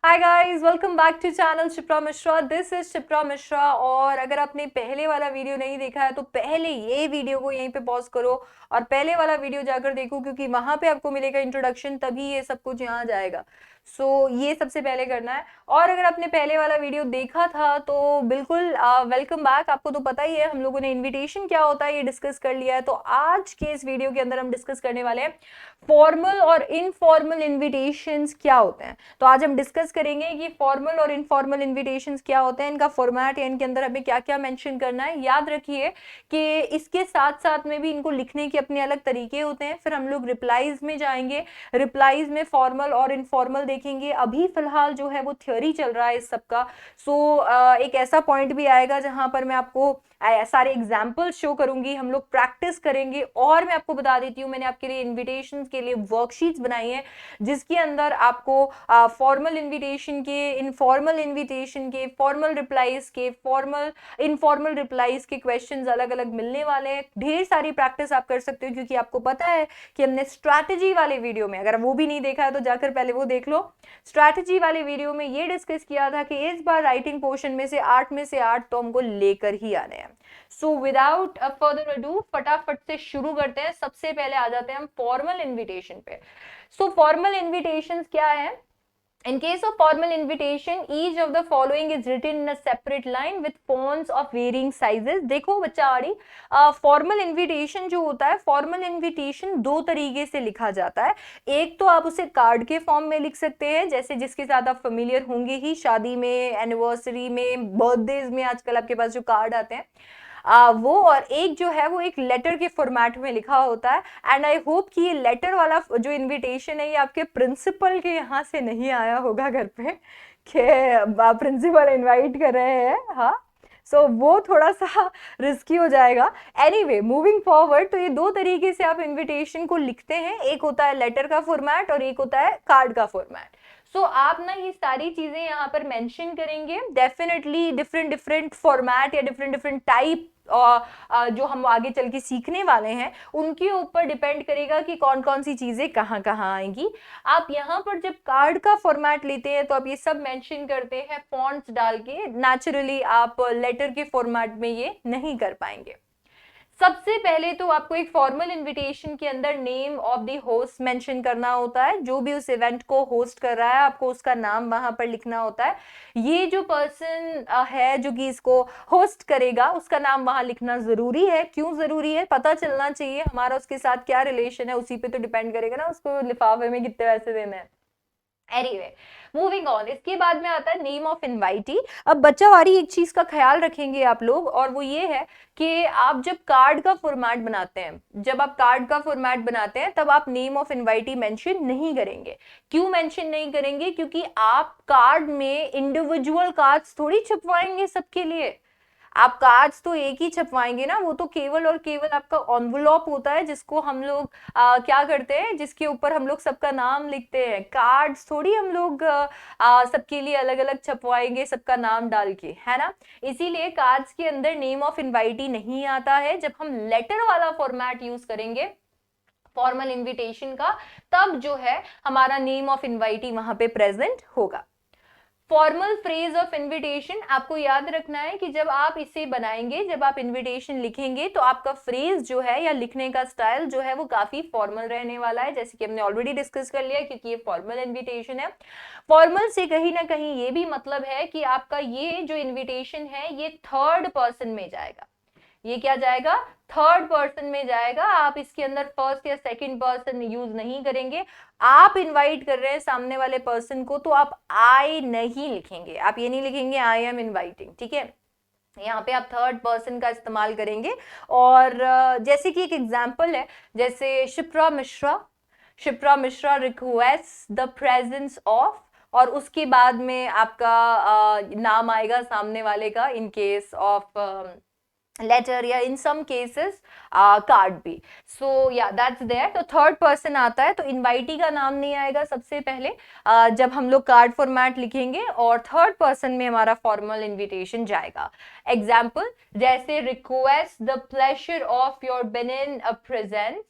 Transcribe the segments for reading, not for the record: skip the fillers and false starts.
Hi guys, welcome back to channel Shipra Mishra. This is Shipra Mishra. और अगर आपने पहले वाला वीडियो नहीं देखा है तो पहले ये वीडियो को यहीं पे पॉज करो और पहले वाला वीडियो जाकर देखो, क्योंकि वहां पे आपको मिलेगा इंट्रोडक्शन, तभी ये सब कुछ यहाँ जाएगा। ये सबसे पहले करना है। और अगर आपने पहले वाला वीडियो देखा था तो बिल्कुल वेलकम बैक। आपको तो पता ही है, हम लोगों ने इन्विटेशन क्या होता है ये डिस्कस कर लिया है। तो आज के इस वीडियो के अंदर हम डिस्कस करने वाले हैं फॉर्मल और इनफॉर्मल इन्विटेशंस क्या होते हैं। तो आज हम डिस्कस करेंगे कि फॉर्मल और इनफॉर्मल इनविटेशंस क्या होते हैं, इनका फॉर्मेट या इनके अंदर हमें क्या क्या मेंशन करना है। याद रखिए कि इसके साथ साथ में भी इनको लिखने के अपने अलग तरीके होते हैं। फिर हम लोग रिप्लाईज में जाएंगे, रिप्लाईज में फॉर्मल और इनफॉर्मल देखेंगे। अभी फिलहाल जो है वो थ्योरी चल रहा है इस सब का। एक ऐसा पॉइंट भी आएगा जहां पर मैं आपको सारे एग्जाम्पल शो करूंगी, हम लोग प्रैक्टिस करेंगे। और मैं आपको बता देती हूँ, मैंने आपके लिए इन्विटेशन के लिए वर्कशीट्स बनाई है जिसके अंदर आपको फॉर्मल इन्विटेशन के, इनफॉर्मल इन्विटेशन के, फॉर्मल रिप्लाईज के, फॉर्मल इनफॉर्मल रिप्लाईज के क्वेश्चंस अलग अलग मिलने वाले हैं। ढेर सारी प्रैक्टिस आप कर सकते हो, क्योंकि आपको पता है कि हमने स्ट्रैटेजी वाले वीडियो में, अगर वो भी नहीं देखा है तो जाकर पहले वो देख लो। स्ट्रैटेजी वाले वीडियो में ये डिस्कस किया था कि इस बार राइटिंग पोर्शन में से 8 में से 8 तो हमको लेकर ही आने हैं। विदाउट फर्दर अडू फटाफट से शुरू करते हैं। सबसे पहले आ जाते हैं हम फॉर्मल इन्विटेशन पे। फॉर्मल इन्विटेशंस क्या है? In case of formal invitation, each of the following is written in a separate line with fonts of varying sizes. देखो बच्चा आड़ी, फॉर्मल इन्विटेशन जो होता है, फॉर्मल इन्विटेशन दो तरीके से लिखा जाता है। एक तो आप उसे कार्ड के फॉर्म में लिख सकते हैं, जैसे जिसके साथ आप फेमिलियर होंगे ही, शादी में, एनिवर्सरी में, बर्थडेज में आजकल आपके पास जो कार्ड आते हैं वो। और एक जो है वो एक लेटर के फॉर्मेट में लिखा होता है। एंड आई होप कि ये लेटर वाला जो इनविटेशन है ये आपके प्रिंसिपल के यहाँ से नहीं आया होगा घर पे कि प्रिंसिपल इनवाइट कर रहे हैं। हाँ, वो थोड़ा सा रिस्की हो जाएगा। एनीवे, मूविंग फॉरवर्ड, तो ये दो तरीके से आप इनविटेशन को लिखते हैं। एक होता है लेटर का फॉर्मेट और एक होता है कार्ड का फॉर्मेट। आप ना ये सारी चीजें यहाँ पर मेंशन करेंगे। डेफिनेटली डिफरेंट डिफरेंट फॉर्मेट या डिफरेंट डिफरेंट टाइप जो हम आगे चल के सीखने वाले हैं उनके ऊपर डिपेंड करेगा कि कौन कौन सी चीजें कहाँ कहाँ आएंगी। आप यहाँ पर जब कार्ड का फॉर्मेट लेते हैं तो आप ये सब मेंशन करते हैं फॉन्ट्स डाल के। नेचुरली आप लेटर के फॉर्मेट में ये नहीं कर पाएंगे। सबसे पहले तो आपको एक फॉर्मल इनविटेशन के अंदर name of the host mention करना होता है। जो भी उस इवेंट को होस्ट कर रहा है आपको उसका नाम वहां पर लिखना होता है। ये जो पर्सन है जो कि इसको होस्ट करेगा उसका नाम वहां लिखना जरूरी है। क्यों जरूरी है? पता चलना चाहिए हमारा उसके साथ क्या रिलेशन है, उसी पे तो डिपेंड करेगा ना उसको लिफाफे में कितने पैसे देने हैं। एनीवे, मूविंग ऑन, इसके बाद में आता है नेम ऑफ इनवाइटी। अब बच्चावारी एक चीज का ख्याल रखेंगे आप लोग, और वो ये है कि आप जब कार्ड का फॉर्मेट बनाते हैं, जब आप कार्ड का फॉर्मेट बनाते हैं तब आप नेम ऑफ इनवाइटी मेंशन नहीं करेंगे। क्यों मेंशन नहीं करेंगे? क्योंकि आप कार्ड में इंडिविजुअल कार्ड्स थोड़ी छपवाएंगे सबके लिए। आप कार्ड्स तो एक ही छपवाएंगे ना, वो तो केवल और केवल आपका एनवलप होता है जिसको हम लोग क्या करते हैं, जिसके ऊपर हम लोग सबका नाम लिखते हैं। कार्ड्स थोड़ी हम लोग सबके लिए अलग अलग छपवाएंगे सबका नाम डाल के, है ना। इसीलिए कार्ड्स के अंदर नेम ऑफ इनवाइटी नहीं आता है। जब हम लेटर वाला फॉर्मेट यूज करेंगे फॉर्मल इन्विटेशन का, तब जो है हमारा नेम ऑफ इनवाइटी वहां पे प्रेजेंट होगा। फॉर्मल फ्रेज ऑफ इनविटेशन आपको याद रखना है कि जब आप इसे बनाएंगे, जब आप इनविटेशन लिखेंगे तो आपका फ्रेज जो है या लिखने का स्टाइल जो है वो काफी फॉर्मल रहने वाला है, जैसे कि हमने ऑलरेडी डिस्कस कर लिया, क्योंकि ये फॉर्मल इनविटेशन है। फॉर्मल से कहीं ना कहीं ये भी मतलब है कि आपका ये जो इनविटेशन है ये थर्ड पर्सन में जाएगा। ये क्या जाएगा? थर्ड पर्सन में जाएगा। आप इसके अंदर फर्स्ट या सेकंड पर्सन यूज नहीं करेंगे। आप इनवाइट कर रहे हैं सामने वाले पर्सन को तो आप आई नहीं लिखेंगे, आप ये नहीं लिखेंगे आई एम इनवाइटिंग, ठीक है। यहाँ पे आप थर्ड पर्सन का इस्तेमाल करेंगे। और जैसे कि एक एग्जांपल है, जैसे Shipra Mishra request the presence of, और उसके बाद में आपका नाम आएगा सामने वाले का इन केस ऑफ लेटर, या इन सम केसेस कार्ड भी। या दैट्स देयर। तो थर्ड पर्सन आता है तो इनवाइटी का नाम नहीं आएगा सबसे पहले जब हम लोग कार्ड फॉर्मेट लिखेंगे, और थर्ड पर्सन में हमारा फॉर्मल इनविटेशन जाएगा। एग्जाम्पल जैसे request the pleasure of your benign presence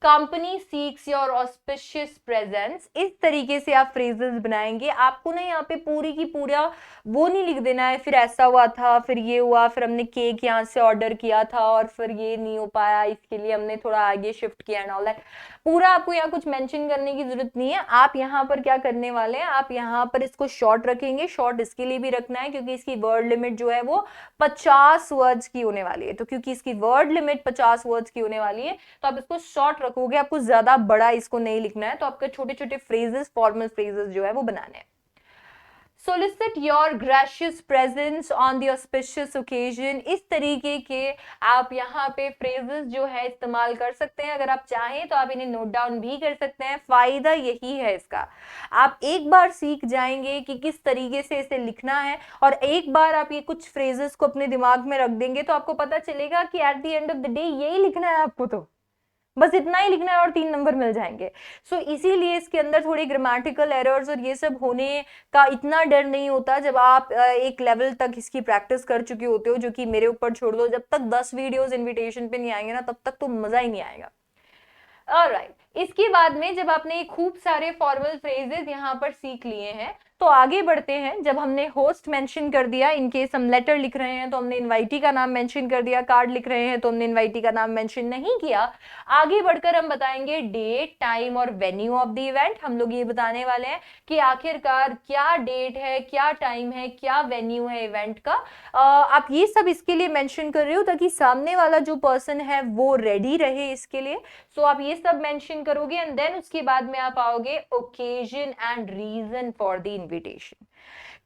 company seeks your auspicious presence, इस तरीके से आप फ्रेजेस बनाएंगे। आपको ना यहाँ पे पूरी की पूरा वो नहीं लिख देना है, फिर ऐसा हुआ था, फिर ये हुआ, फिर हमने केक यहाँ से ऑर्डर किया था और फिर ये नहीं हो पाया, इसके लिए हमने थोड़ा आगे शिफ्ट किया एंड ऑल दैट। पूरा आपको यहाँ कुछ मेंशन करने की जरूरत नहीं है। आप यहाँ पर क्या करने वाले हैं, आप यहाँ पर इसको शॉर्ट रखेंगे। शॉर्ट इसके लिए भी रखना है क्योंकि इसकी वर्ड लिमिट जो है वो 50 वर्ड्स की होने वाली है। तो क्योंकि इसकी वर्ड लिमिट 50 वर्ड्स की होने वाली है तो आप इसको शॉर्ट रखोगे, आपको ज्यादा बड़ा इसको नहीं लिखना है। तो आपके छोटे छोटे फ्रेजेस, फॉर्मल फ्रेजेस जो है वो बनाने हैं। Solicit your gracious presence on the auspicious occasion, इस तरीके के आप यहाँ पे फ्रेजेस जो है इस्तेमाल कर सकते हैं। अगर आप चाहें तो आप इन्हें नोट डाउन भी कर सकते हैं। फायदा यही है इसका, आप एक बार सीख जाएंगे कि किस तरीके से इसे लिखना है और एक बार आप ये कुछ फ्रेजेस को अपने दिमाग में रख देंगे तो आपको पता चलेगा कि at the end of the day यही लिखना है आपको, तो बस इतना ही लिखना है और 3 नंबर मिल जाएंगे। सो इसीलिए इसके अंदर थोड़ी ग्रामेटिकल एरर्स और ये सब होने का इतना डर नहीं होता जब आप एक लेवल तक इसकी प्रैक्टिस कर चुके होते हो, जो कि मेरे ऊपर छोड़ दो, जब तक 10 वीडियोस इनविटेशन पे नहीं आएंगे ना तब तक तो मजा ही नहीं आएगा। ऑलराइट, इसके बाद में जब आपने खूब सारे फॉर्मल फ्रेजेस यहाँ पर सीख लिए हैं तो आगे बढ़ते हैं। जब हमने होस्ट मेंशन कर दिया, इन केस हम लेटर लिख रहे हैं तो हमने इनवाइटी का नाम मेंशन कर दिया, कार्ड लिख रहे हैं तो हमने इनवाइटी का नाम मेंशन नहीं किया। आगे बढ़कर हम बताएंगे डेट, टाइम और वेन्यू ऑफ द इवेंट। हम लोग ये बताने वाले हैं कि आखिरकार क्या डेट है, क्या टाइम है, क्या वेन्यू है इवेंट का। आप ये सब इसके लिए मेंशन कर रहे हो ताकि सामने वाला जो पर्सन है वो रेडी रहे इसके लिए। सो आप ये सब मेंशन करोगे एंड देन उसके बाद में आप आओगे occasion and reason for the invitation,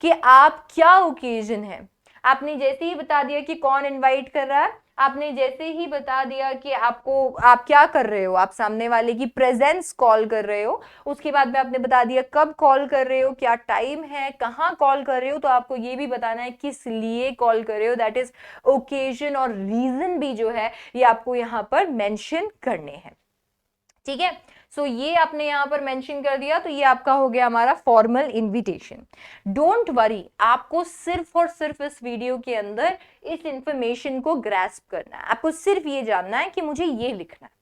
कि आप क्या ओकेजन है। आपने जैसे ही बता दिया कि कौन इनवाइट कर रहा है, आपने जैसे ही बता दिया कि आपको आप क्या कर रहे हो, आप सामने वाले की प्रेजेंस कॉल कर रहे हो, उसके बाद में आपने बता दिया कब कॉल कर रहे हो, क्या टाइम है, कहाँ कॉल कर रहे हो, तो आपको ये भी बताना है किस लिए कॉल कर रहे हो, दैट इज ओकेजन, और रीजन भी जो है ये आपको यहाँ पर मेंशन करने हैं। ठीक है, सो ये आपने यहां पर मेंशन कर दिया, तो ये आपका हो गया हमारा फॉर्मल इनविटेशन। डोंट वरी, आपको सिर्फ और सिर्फ इस वीडियो के अंदर इस इंफॉर्मेशन को ग्रैस्प करना है। आपको सिर्फ ये जानना है कि मुझे ये लिखना है।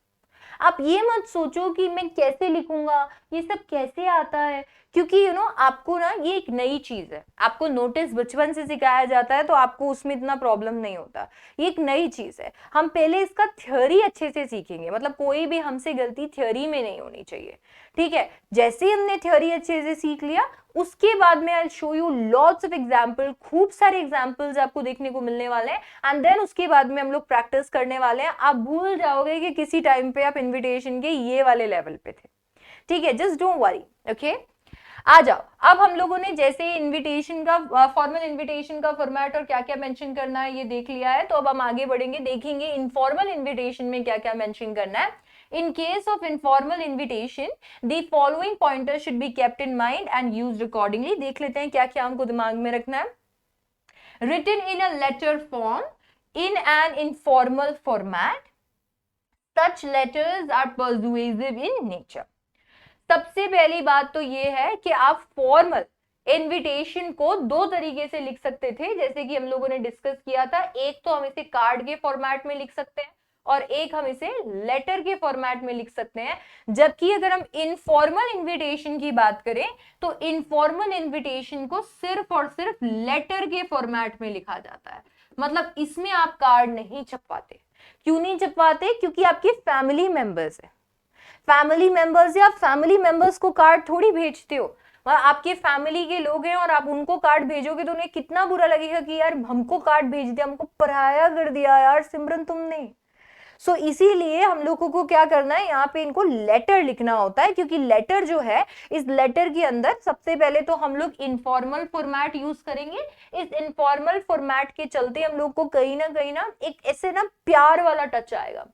आप ये मत सोचो कि मैं कैसे लिखूंगा, ये सब कैसे आता है, क्योंकि आपको ना ये एक नई चीज है। आपको नोटिस बचपन से सिखाया जाता है तो आपको उसमें इतना प्रॉब्लम नहीं होता। ये एक नई चीज है, हम पहले इसका थ्योरी अच्छे से सीखेंगे, मतलब कोई भी हमसे गलती थ्योरी में नहीं होनी चाहिए। ठीक है, जैसे ही हमने थ्योरी अच्छे से सीख लिया उसके बाद में I show you lots of example, खूब सारे एग्जाम्पल्स आपको देखने को मिलने वाले हैं एंड देन उसके बाद में हम लोग प्रैक्टिस करने वाले हैं। आप भूल जाओगे कि किसी टाइम पे आप इनविटेशन के ये वाले लेवल पे थे। ठीक है, जस्ट डोंट वरी, ओके। आ जाओ, अब हम लोगों ने जैसे इनविटेशन का फॉर्मल इनविटेशन का फॉर्मेट और क्या क्या मेंशन करना है ये देख लिया है, तो अब हम आगे बढ़ेंगे, देखेंगे इनफॉर्मल इनविटेशन में क्या क्या मेंशन करना है। In case of informal invitation, the following pointers should be kept in mind and used accordingly. देख लेते हैं क्या क्या हमको दिमाग में रखना है। Written in a letter form, in an informal format, such letters are persuasive in nature. सबसे पहली बात तो ये है कि आप फॉर्मल इनविटेशन को 2 तरीके से लिख सकते थे, जैसे कि हम लोगों ने डिस्कस किया था। एक तो हम इसे कार्ड के फॉर्मेट में लिख सकते हैं और एक हम इसे लेटर के फॉर्मेट में लिख सकते हैं। जबकि अगर हम इनफॉर्मल इनविटेशन की बात करें तो इनफॉर्मल इनविटेशन को सिर्फ और सिर्फ लेटर के फॉर्मेट में लिखा जाता है, मतलब इसमें आप कार्ड नहीं छपवाते। क्यों नहीं छपवाते? क्योंकि आपके फैमिली मेंबर्स है, फैमिली मेंबर्स या फैमिली मेंबर्स को कार्ड थोड़ी भेजते हो। आपके फैमिली के लोग हैं और आप उनको कार्ड भेजोगे तो उन्हें कितना बुरा लगेगा कि यार हमको कार्ड भेज दिया, हमको पराया कर दिया यार सिमरन तुमने। सो इसीलिए हम लोगों को क्या करना है, यहाँ पे इनको लेटर लिखना होता है, क्योंकि लेटर जो है इस लेटर के अंदर सबसे पहले तो हम लोग इनफॉर्मल फॉर्मेट यूज करेंगे। इस इनफॉर्मल फॉर्मेट के चलते हम लोग को कहीं ना एक ऐसे ना प्यार वाला टच आएगा,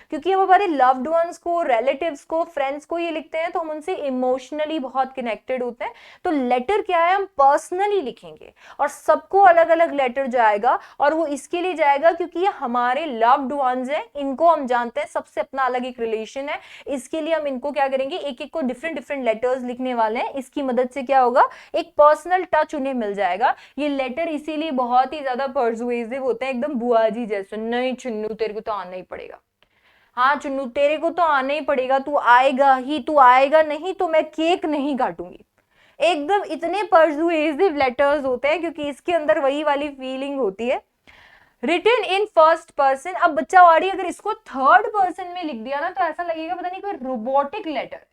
क्योंकि हम हमारे लव्ड वंस को, रिलेटिव्स को, फ्रेंड्स को ये लिखते हैं तो हम उनसे इमोशनली बहुत कनेक्टेड होते हैं। तो लेटर क्या है, हम पर्सनली लिखेंगे और सबको अलग अलग लेटर जाएगा, और वो इसके लिए जाएगा क्योंकि ये हमारे लव्ड वंस हैं, इनको हम जानते हैं, सबसे अपना अलग एक रिलेशन है। इसके लिए हम इनको क्या करेंगे, एक एक को डिफरेंट डिफरेंट लेटर्स लिखने वाले हैं। इसकी मदद से क्या होगा, एक पर्सनल टच उन्हें मिल जाएगा। ये लेटर इसीलिए बहुत ही ज्यादा परसुएसिव होते हैं, एकदम बुआ जी जैसे, नहीं चुन्नू तेरे को तो आना ही पड़ेगा। हाँ चुन्नू तेरे को तो आना ही पड़ेगा, तू आएगा ही, तू आएगा नहीं तो मैं केक नहीं काटूंगी। एकदम इतने पर्सुएसिव लेटर्स होते हैं क्योंकि इसके अंदर वही वाली फीलिंग होती है। रिटन इन फर्स्ट पर्सन, अब बच्चा वाड़ी अगर इसको थर्ड पर्सन में लिख दिया ना तो ऐसा लगेगा पता नहीं कोई रोबोटिक लेटर।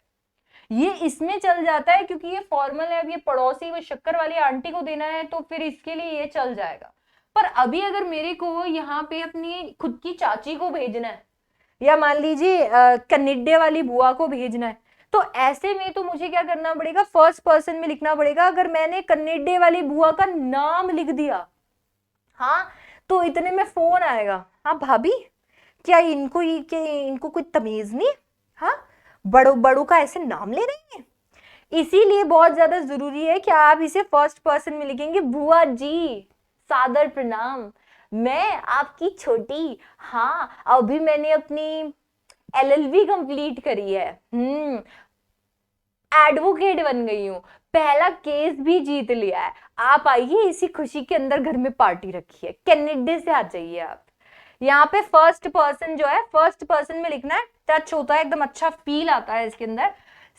ये इसमें चल जाता है क्योंकि ये फॉर्मल है, अब ये पड़ोसी वो शक्कर वाली आंटी को देना है तो फिर इसके लिए ये चल जाएगा। पर अभी अगर मेरे को यहाँ पे अपनी खुद की चाची को भेजना है या मान लीजिए कनिड्डे वाली बुआ को भेजना है, तो ऐसे में तो मुझे क्या करना पड़ेगा, फर्स्ट पर्सन में लिखना पड़ेगा। अगर मैंने कनिड्डे वाली बुआ का नाम लिख दिया, हाँ, तो इतने में फोन आएगा, हाँ भाभी क्या इनको कोई तमीज नहीं, हाँ बड़ों बड़ों का ऐसे नाम ले रही है। इसीलिए बहुत ज्यादा जरूरी है कि आप इसे फर्स्ट पर्सन में लिखेंगे, बुआ जी सादर प्रणाम, मैं आपकी छोटी, हाँ अभी मैंने अपनी एलएलबी कंप्लीट करी है, एडवोकेट बन गई हूँ, पहला केस भी जीत लिया है, आप आइए इसी खुशी के अंदर घर में पार्टी रखी है, कनाडा से आ जाइए आप। यहाँ पे फर्स्ट पर्सन जो है फर्स्ट पर्सन में लिखना है, टच होता है एकदम, अच्छा फील आता है इसके अंदर।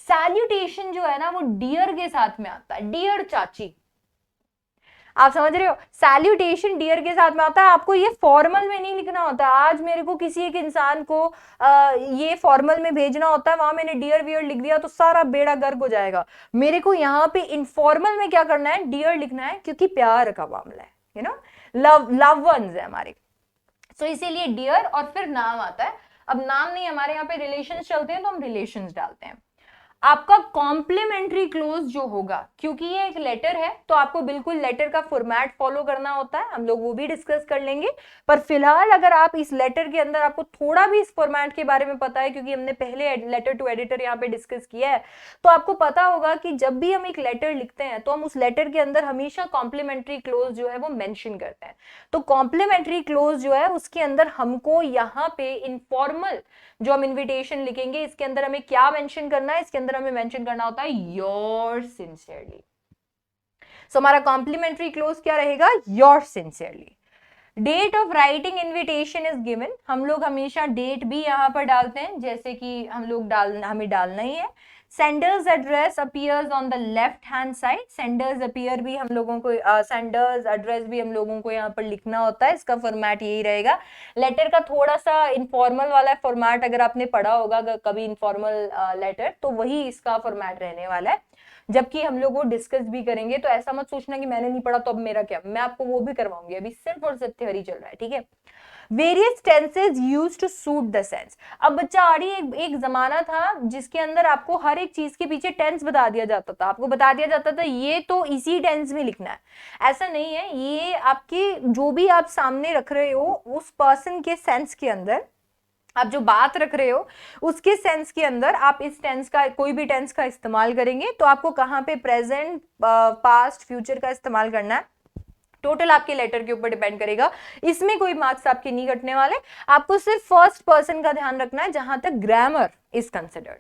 सैल्यूटेशन जो है ना वो डियर के साथ में आता है, डियर चाची, आप समझ रहे हो, सैल्यूटेशन डियर के साथ में आता है। आपको ये फॉर्मल में नहीं लिखना होता। आज मेरे को किसी एक इंसान को ये फॉर्मल में भेजना होता है, वहां मैंने डियर वियर लिख दिया तो सारा बेड़ा गर्क हो जाएगा। मेरे को यहाँ पे इनफॉर्मल में क्या करना है, डियर लिखना है, क्योंकि प्यार का मामला है, यू नो, लव वंस है हमारे। तो इसीलिए डियर और फिर नाम आता है। अब नाम नहीं, हमारे यहाँ पे रिलेशंस चलते हैं तो हम रिलेशंस डालते हैं। आपका कॉम्प्लीमेंट्री क्लोज जो होगा, क्योंकि ये एक लेटर है तो आपको बिल्कुल लेटर का फॉर्मेट फॉलो करना होता है, हम लोग वो भी डिस्कस कर लेंगे। पर फिलहाल अगर आप इस लेटर के अंदर आपको थोड़ा भी इस फॉर्मेट के बारे में पता है, क्योंकि हमने पहले लेटर टू एडिटर यहाँ पे डिस्कस किया है, तो आपको पता होगा कि जब भी हम एक लेटर लिखते हैं तो हम उस लेटर के अंदर हमेशा कॉम्प्लीमेंट्री क्लोज जो है वो मेंशन करते हैं। तो कॉम्प्लीमेंट्री क्लोज जो है उसके अंदर हमको यहाँ पे इनफॉर्मल जो हम इन्विटेशन लिखेंगे इसके अंदर हमें क्या मेंशन करना है, इसके अंदर हमें मेंशन करना होता है योर सिंसियरली। सो हमारा कॉम्प्लीमेंट्री क्लोज क्या रहेगा, yours sincerely. Date of writing invitation is given, हम लोग हमेशा डेट भी यहाँ पर डालते हैं, जैसे कि हम लोग हमें डालना ही है। Sender's address appears on the left hand side, sender's appear भी हम लोगों को सेंडर्स एड्रेस भी हम लोगों को यहाँ पर लिखना होता है, इसका फॉर्मेट यही रहेगा। लेटर का थोड़ा सा इनफॉर्मल वाला फॉर्मेट अगर आपने पढ़ा होगा कभी इनफॉर्मल लेटर, तो वही इसका फॉर्मेट रहने वाला है। जबकि हम लोग वो डिस्कस भी करेंगे, तो ऐसा मत सोचना कि मैंने नहीं पढ़ा तो अब मेरा क्या, मैं आपको वो भी करवाऊंगी, अभी सिर्फ और सिर्फ थ्योरी चल रहा है, ठीक है। Various tenses used to suit the sense, अब बच्चा आ रही है, एक जमाना था जिसके अंदर आपको हर एक चीज के पीछे टेंस बता दिया जाता था, आपको बता दिया जाता था ये तो इसी टेंस में लिखना है। ऐसा नहीं है, ये आपके जो भी आप सामने रख रहे हो उस पर्सन के सेंस के अंदर, आप जो बात रख रहे हो उसके सेंस के अंदर आप इस टेंस का कोई भी टेंस का इस्तेमाल करेंगे। तो आपको कहाँ पे प्रेजेंट, पास्ट, फ्यूचर का इस्तेमाल करना है, टोटल आपके लेटर के ऊपर डिपेंड करेगा, इसमें कोई मार्क्स आपके नहीं कटने वाले। आपको सिर्फ फर्स्ट पर्सन का ध्यान रखना है जहां तक ग्रामर इज कंसिडर्ड।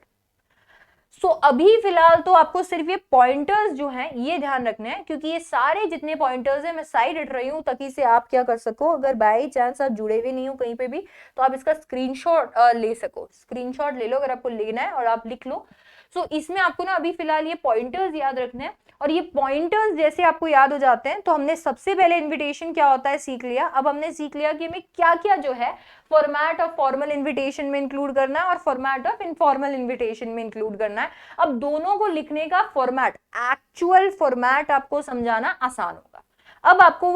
सो अभी फिलहाल तो आपको सिर्फ ये पॉइंटर्स जो हैं ये ध्यान रखने हैं, क्योंकि ये सारे जितने पॉइंटर्स हैं मैं साइड हट रही हूँ ताकि से आप क्या कर सको, अगर बाई चांस आप जुड़े हुए नहीं हो कहीं पे भी तो आप इसका स्क्रीनशॉट ले सको, स्क्रीनशॉट ले लो अगर आपको लेना है और आप लिख लो। सो इसमें आपको ना अभी फिलहाल ये पॉइंटर्स याद रखने हैं, और ये पॉइंटर्स जैसे आपको याद हो जाते हैं तो हमने सबसे पहले इन्विटेशन क्या होता है सीख लिया। अब हमने सीख लिया कि हमें क्या क्या जो है फॉर्मेट ऑफ फॉर्मल इन्विटेशन में इंक्लूड करना है और फॉर्मेट ऑफ इनफॉर्मल इन्विटेशन में इंक्लूड करना है। अब दोनों को लिखने का फॉर्मेट, एक्चुअल फॉर्मेट आपको समझाना आसान होगा। अब आपको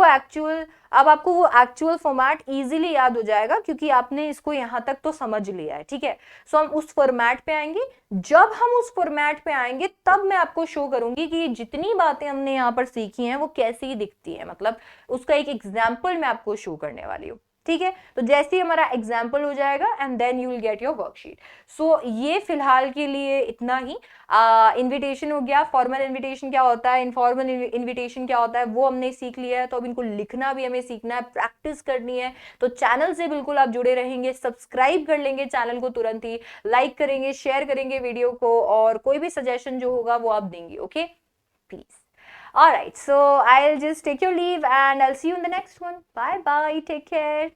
वो एक्चुअल फॉर्मेट इजीली याद हो जाएगा, क्योंकि आपने इसको यहां तक तो समझ लिया है, ठीक है। सो हम उस फॉर्मेट पे आएंगे, जब हम उस फॉर्मेट पे आएंगे तब मैं आपको शो करूंगी कि ये जितनी बातें हमने यहाँ पर सीखी हैं वो कैसी दिखती है, मतलब उसका एक एग्जाम्पल मैं आपको शो करने वाली हूँ, ठीक है। तो जैसे ही हमारा एग्जाम्पल हो जाएगा and then you will get your worksheet. So ये फिलहाल के लिए इतना ही। इनविटेशन हो गया, फॉर्मल इनविटेशन क्या होता है, इनफॉर्मल इनविटेशन क्या होता है, वो हमने सीख लिया है। तो अब इनको लिखना भी हमें सीखना है, प्रैक्टिस करनी है। तो चैनल से बिल्कुल आप जुड़े रहेंगे, सब्सक्राइब कर लेंगे चैनल को तुरंत ही, लाइक करेंगे, शेयर करेंगे वीडियो को, और कोई भी सजेशन जो होगा वो आप देंगे, okay please. All right, so I'll just take your leave and I'll see you in the next one. Bye bye, take care.